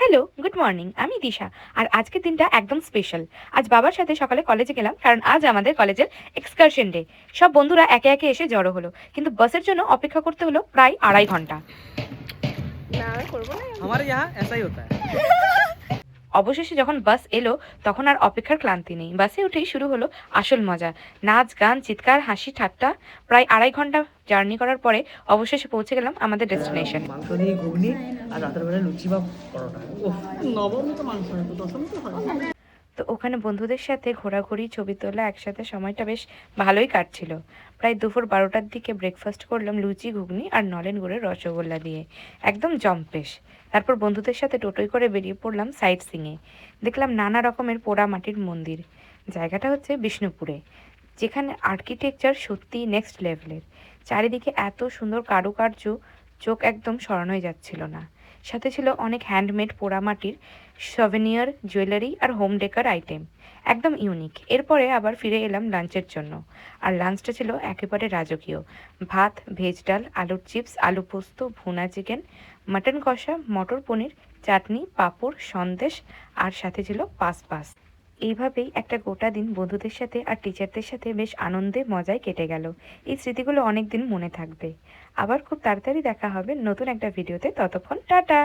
Hello, good morning. আমি দিশা। আর আজকের দিনটা একদম স্পেশাল। আজ বাবার সাথে সকালে কলেজে গেলাম কারণ আজ আমাদের কলেজের এক্সকারশন ডে। সব বন্ধুরা একে একে এসে জড়ো হলো, কিন্তু বাসের জন্য অপেক্ষা করতে হলো প্রায় 2.5 ঘন্টা। না मैं করব না। हमारे यहाँ ऐसा ही होता है। অবশেষে যখন বাস এলো তখন আর অপেক্ষার ক্লান্তি নেই। বাসে উঠেই শুরু হলো আসল মজা। নাচ, গান, চিৎকার, হাসি, ঠাট্টা। প্রায় 2.5 ঘন্টা জার্নি করার পরে অবশেষে পৌঁছে গেলাম আমাদের ডেস্টিনেশনে। মাংস দিয়ে ঘুগনি আর রাতের বেলা লুচি বা পরোটা। ওহ, নবমী তো মাংস হয়, তো দশমী তো হয়। তো ওখানে বন্ধুদের সাথে ঘোরাঘুরি, ছবি তোলা, একসাথে সময়টা বেশ ভালোই কাটছিল। প্রায় দুপুর 12টার দিকে ব্রেকফাস্ট করলাম লুচি, ঘুগনি আর নলেন গুড়ের রসগোল্লা দিয়ে। একদম জম্পেশ। তারপর বন্ধুদের সাথে টোটোয় করে বেরিয়ে পড়লাম সাইট সিংয়ে। দেখলাম নানা রকমের পোড়া মাটির মন্দির। জায়গাটা হচ্ছে বিষ্ণুপুরে, যেখানে আর্কিটেকচার সত্যি নেক্সট লেভেলের। চারিদিকে এত সুন্দর কারুকার্য, চোখ একদম সরানো হয়ে যাচ্ছিল না। সাথে ছিল অনেক হ্যান্ডমেড পোড়ামাটির সভেনিয়ার, জুয়েলারি আর হোম ডেকার আইটেম। একদম ইউনিক। এরপরে আবার ফিরে এলাম লাঞ্চের জন্য। আর লাঞ্চটা ছিল একেবারে রাজকীয়। ভাত, ভেজ ডাল, আলুর চিপস, আলু পোস্ত, ভুনা চিকেন, মাটন কষা, মটর পনির, চাটনি, পাঁপড়, সন্দেশ আর সাথে ছিল পাস। এইভাবেই একটা গোটা দিন বন্ধুদের সাথে আর টিচারদের সাথে বেশ আনন্দে মজায় কেটে গেল। এই স্মৃতিগুলো অনেক দিন মনে থাকবে। আবার খুব তাড়াতাড়ি দেখা হবে নতুন একটা ভিডিওতে। ততক্ষণ টাটা।